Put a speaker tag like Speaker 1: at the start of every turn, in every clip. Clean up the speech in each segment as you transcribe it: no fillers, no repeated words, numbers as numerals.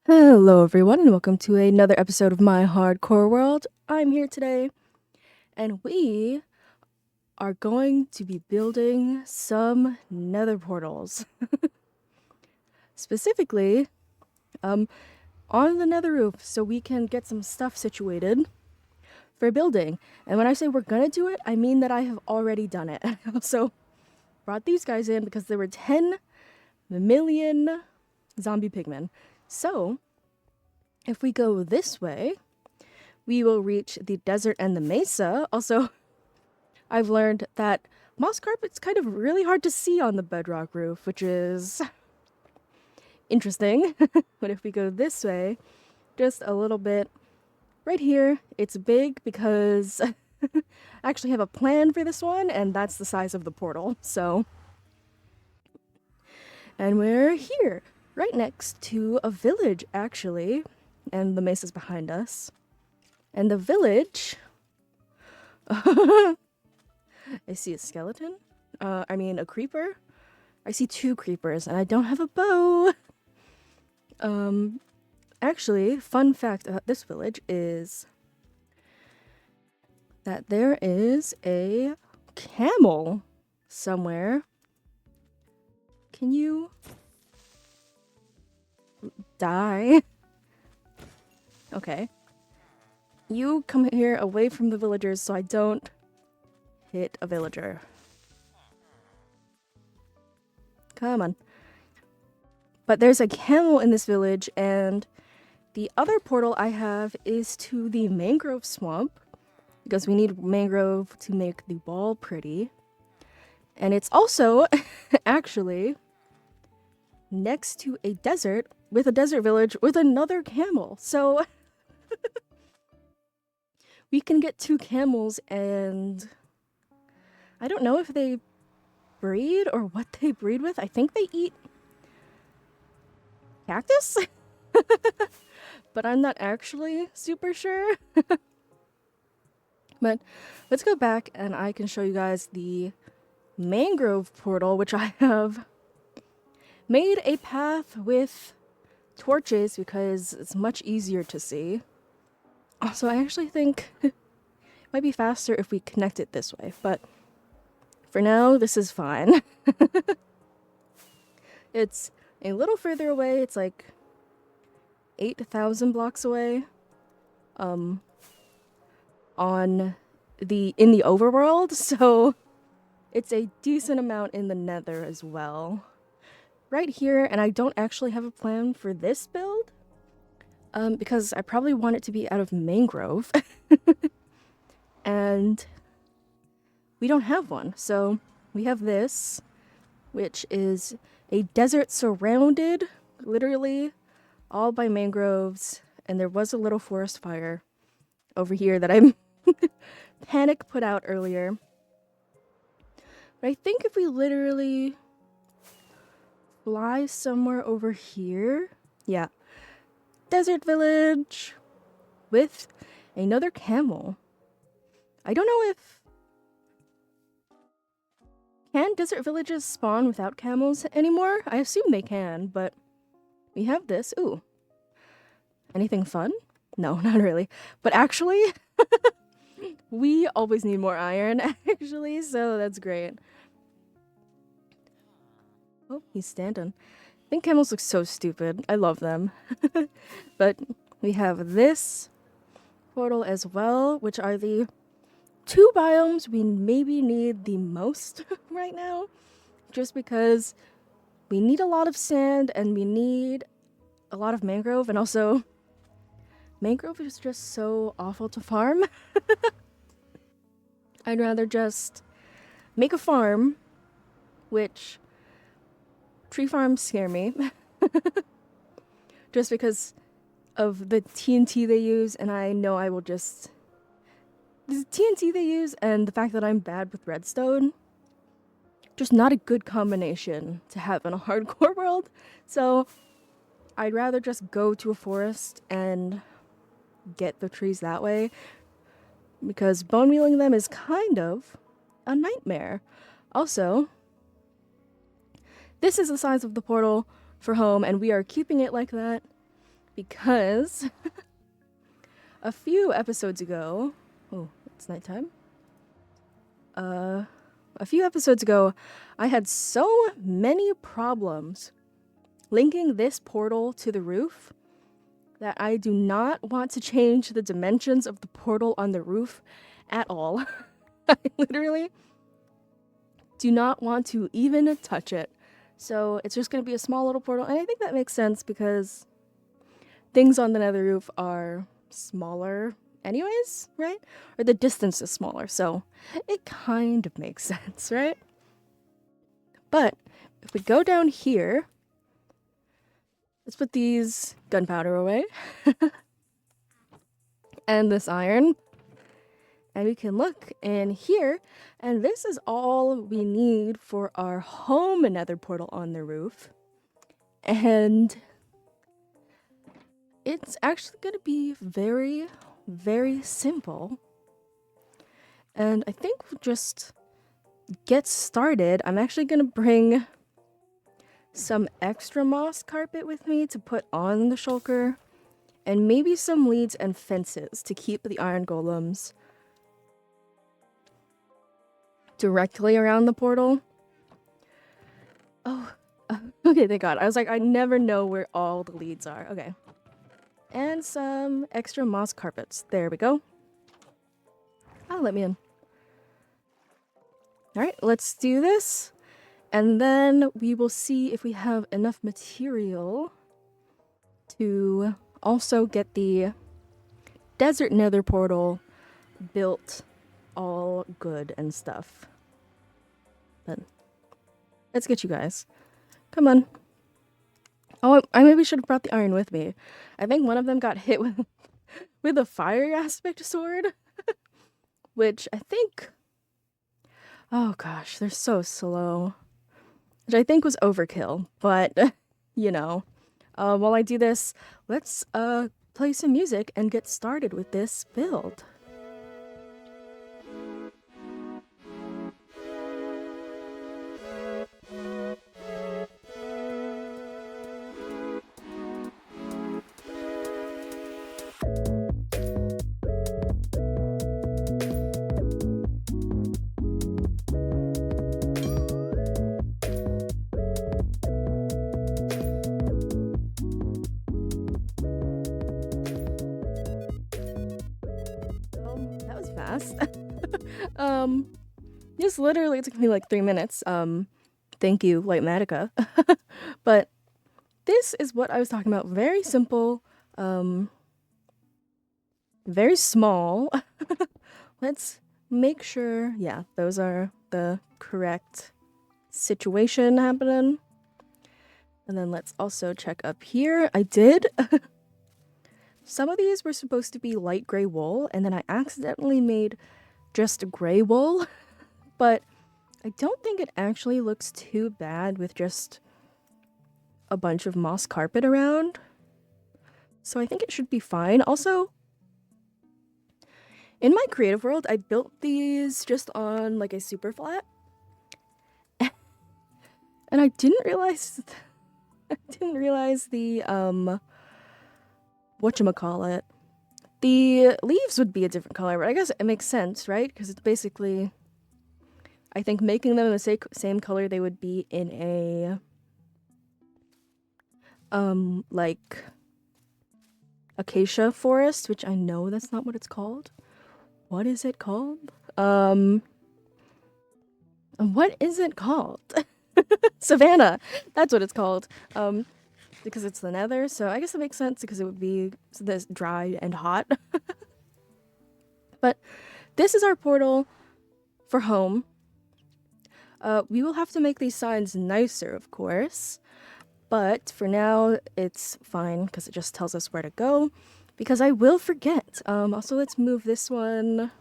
Speaker 1: Hello everyone and welcome to another episode of My Hardcore World. I'm here today and we are going to be building some nether portals. Specifically, on the nether roof so we can get some stuff situated for building. And when I say we're gonna do it, I mean that I have already done it. I also brought these guys in because there were 10 million zombie pigmen. So, if we go this way, we will reach the desert and the mesa. Also, I've learned that moss carpet's kind of really hard to see on the bedrock roof, which is interesting. But if we go this way, just a little bit, right here, it's big because I actually have a plan for this one, and that's the size of the portal. And we're here, right next to a village, actually, and the mesa's behind us. And the village... I see a skeleton. A creeper. I see 2 creepers, and I don't have a bow. Actually, fun fact about this village is that there is a camel somewhere. Can you die? Okay. You come here away from the villagers so I don't hit a villager. Come on. But there's a camel in this village, and the other portal I have is to the mangrove swamp, because we need mangrove to make the wall pretty. And it's also, actually, next to a desert, with a desert village, with another camel. So, we can get 2 camels, and I don't know if they breed or what they breed with. I think they eat cactus? But I'm not actually super sure. But let's go back and I can show you guys the mangrove portal, which I have made a path with torches because it's much easier to see. Also, I actually think it might be faster if we connect it this way, but for now, this is fine. It's a little further away. It's like 8,000 blocks away. In the overworld, so it's a decent amount in the nether as well. Right here, and I don't actually have a plan for this build, because I probably want it to be out of mangrove. And we don't have one, so we have this, which is a desert surrounded, literally, all by mangroves, and there was a little forest fire over here that I panic put out earlier. But I think if we literally fly somewhere over here, yeah, desert village with another camel. I don't know if... Can desert villages spawn without camels anymore? I assume they can, but we have this. Ooh. Anything fun? No, not really. But actually, we always need more iron, actually, so that's great. Oh, he's standing. I think camels look so stupid. I love them. But we have this portal as well, which are the 2 biomes we maybe need the most right now, just because we need a lot of sand and we need a lot of mangrove, and also mangrove is just so awful to farm. I'd rather just make a farm, which tree farms scare me, just because of the TNT they use, and I know I will just... The TNT they use and the fact that I'm bad with redstone, just not a good combination to have in a hardcore world. So I'd rather just go to a forest and get the trees that way, because bone mealing them is kind of a nightmare. Also, this is the size of the portal for home, and we are keeping it like that because a few episodes ago, oh, it's nighttime. A few episodes ago, I had so many problems linking this portal to the roof that I do not want to change the dimensions of the portal on the roof at all. I literally do not want to even touch it. So it's just going to be a small little portal, and I think that makes sense because things on the nether roof are smaller anyways, right? Or the distance is smaller, so it kind of makes sense, right? But if we go down here, let's put these gunpowder away and this iron, and we can look in here, and this is all we need for our home nether portal on the roof. And it's actually going to be very, very simple. And I think we'll just get started. I'm actually going to bring some extra moss carpet with me to put on the shulker, and maybe some leads and fences to keep the iron golems directly around the portal. Oh, okay, thank God. I was like, I never know where all the leads are. Okay. And some extra moss carpets. There we go. Oh, let me in. Alright, let's do this. And then we will see if we have enough material to also get the desert nether portal built all good and stuff. But let's get you guys. Come on. Oh, I maybe should have brought the iron with me. I think one of them got hit with a fire aspect sword, which I think, oh gosh, they're so slow, which I think was overkill, but you know, while I do this, let's play some music and get started with this build. That was fast. This literally took me like 3 minutes. Thank you, Lightmatica. But this is what I was talking about. Very simple, very small. Let's make sure, yeah, those are the correct situation happening. And then let's also check up here. I did. Some of these were supposed to be light gray wool, and then I accidentally made just gray wool. But I don't think it actually looks too bad with just a bunch of moss carpet around. So I think it should be fine. Also, in my creative world, I built these just on like a super flat. And I didn't realize the whatchamacallit. The leaves would be a different color, but I guess it makes sense, right? Because it's basically, I think, making them the same color they would be in a like acacia forest, which I know that's not what it's called. What is it called? What is it called? Savannah. That's what it's called. Because it's the nether, so I guess it makes sense because it would be this dry and hot. But this is our portal for home. We will have to make these signs nicer, of course. But for now, it's fine because it just tells us where to go. Because I will forget. Also, let's move this one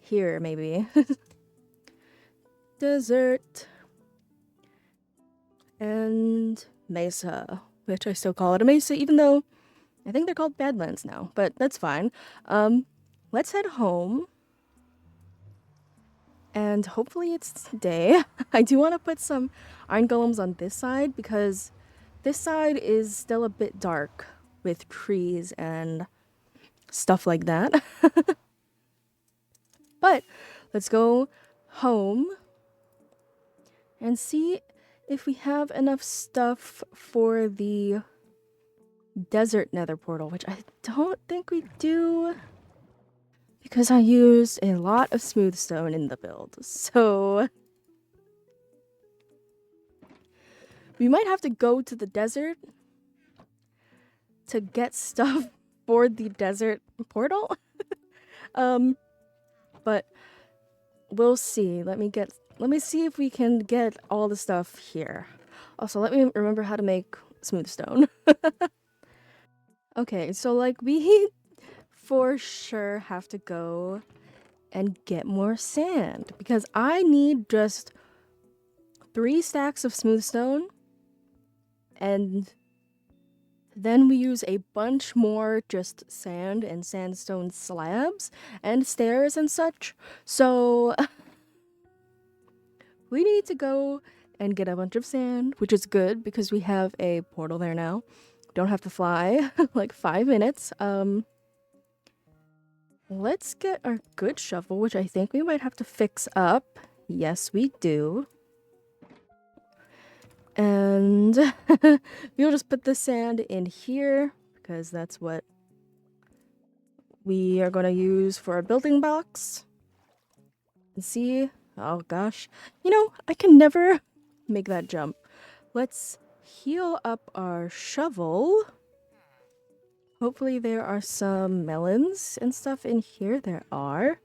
Speaker 1: here, maybe. Desert. And mesa, which I still call it a mesa, even though I think they're called badlands now, but that's fine. Let's head home. And hopefully it's day. I do want to put some iron golems on this side because This side is still a bit dark with trees and stuff like that. But let's go home and see if we have enough stuff for the desert nether portal, which I don't think we do because I used a lot of smooth stone in the build. So we might have to go to the desert to get stuff for the desert portal. But we'll see. Let me see if we can get all the stuff here. Also, let me remember how to make smooth stone. Okay, so like we for sure have to go and get more sand because I need just 3 stacks of smooth stone, and then we use a bunch more just sand and sandstone slabs and stairs and such. So we need to go and get a bunch of sand, which is good because we have a portal there now. Don't have to fly like 5 minutes. Let's get our good shovel, which I think we might have to fix up. Yes, we do. And we'll just put the sand in here because that's what we are going to use for our building blocks. And see, oh gosh, you know, I can never make that jump. Let's heal up our shovel. Hopefully there are some melons and stuff in here. There are.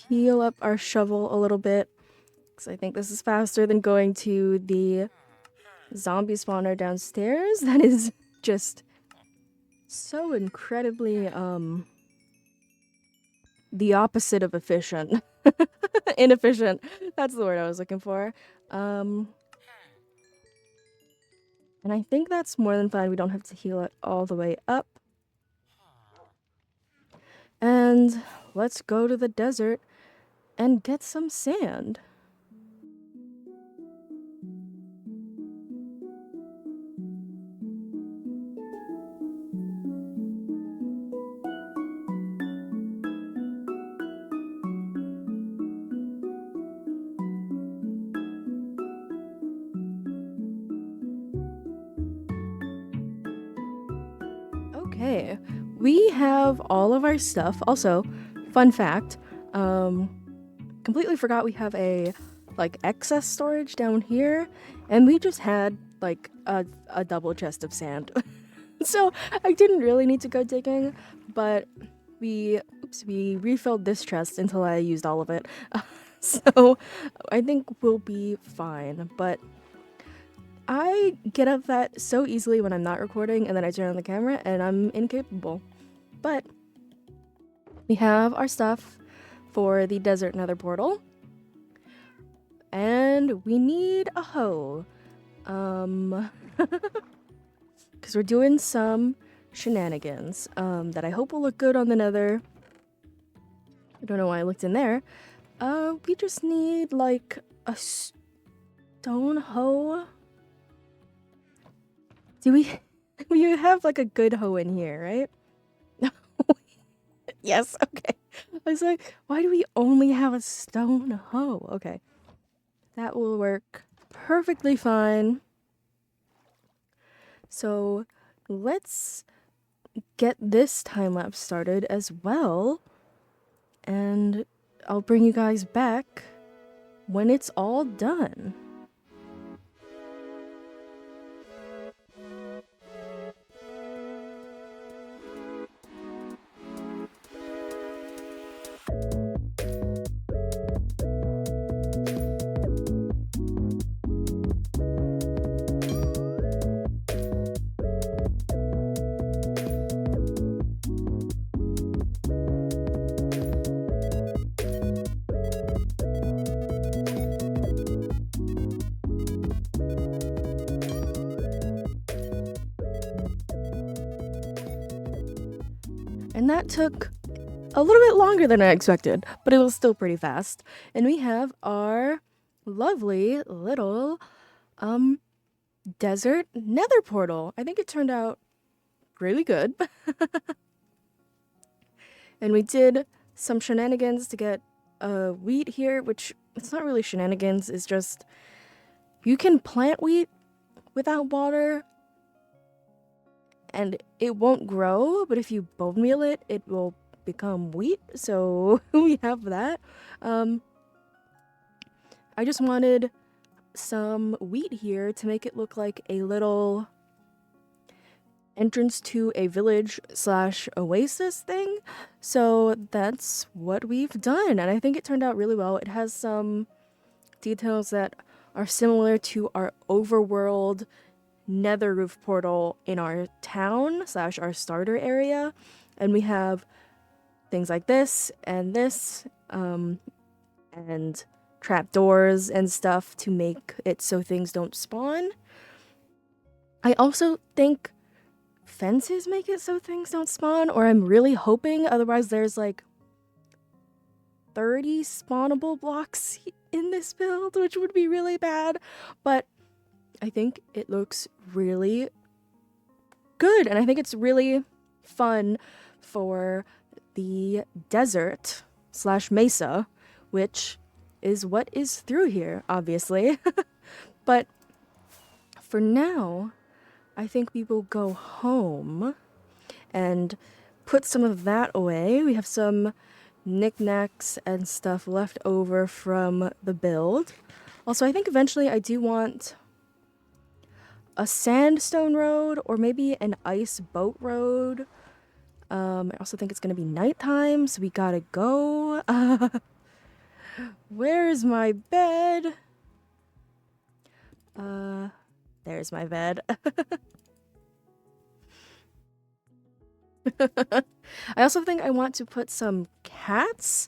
Speaker 1: Heal up our shovel a little bit, because I think this is faster than going to the zombie spawner downstairs. That is just so incredibly, the opposite of efficient. Inefficient. That's the word I was looking for. And I think that's more than fine. We don't have to heal it all the way up. And let's go to the desert and get some sand. Okay, we have all of our stuff. Also, fun fact, completely forgot we have a like excess storage down here, and we just had like a double chest of sand. So I didn't really need to go digging, but we refilled this chest until I used all of it. So I think we'll be fine, but I get up that so easily when I'm not recording, and then I turn on the camera and I'm incapable. But we have our stuff for the desert nether portal. And we need a hoe. Because we're doing some shenanigans that I hope will look good on the nether. I don't know why I looked in there. We just need like a stone hoe. Do we have like a good hoe in here, right? Yes, okay. I was like, why do we only have a stone hoe? Okay. That will work perfectly fine. So let's get this time lapse started as well. And I'll bring you guys back when it's all done. And that took a little bit longer than I expected, but it was still pretty fast. And we have our lovely little desert nether portal. I think it turned out really good. And we did some shenanigans to get wheat here, which it's not really shenanigans, it's just you can plant wheat without water and it won't grow, but if you bone meal it, it will become wheat. So we have that. I just wanted some wheat here to make it look like a little entrance to a village slash oasis thing. So that's what we've done, and I think it turned out really well. It has some details that are similar to our overworld nether roof portal in our town slash our starter area, and we have things like this and this, and trapdoors and stuff to make it so things don't spawn. I also think fences make it so things don't spawn, or I'm really hoping, otherwise there's like 30 spawnable blocks in this build, which would be really bad, but I think it looks really good, and I think it's really fun for the desert slash mesa, which is what is through here, obviously. But for now, I think we will go home and put some of that away. We have some knickknacks and stuff left over from the build. Also, I think eventually I do want a sandstone road or maybe an ice boat road. I also think it's gonna be nighttime, so we gotta go. Where's my bed? There's my bed. I also think I want to put some cats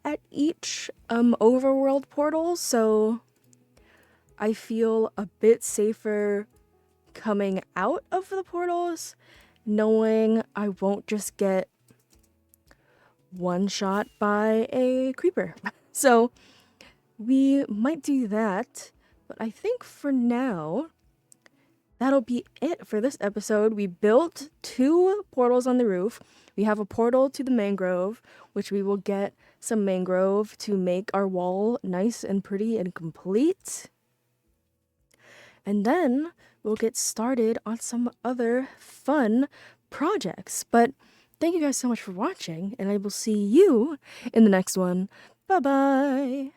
Speaker 1: at each overworld portal, so I feel a bit safer coming out of the portals, knowing I won't just get one shot by a creeper. So we might do that, but I think for now, that'll be it for this episode. We built 2 portals on the roof. We have a portal to the mangrove, which we will get some mangrove to make our wall nice and pretty and complete. And then we'll get started on some other fun projects. But thank you guys so much for watching, and I will see you in the next one. Bye-bye!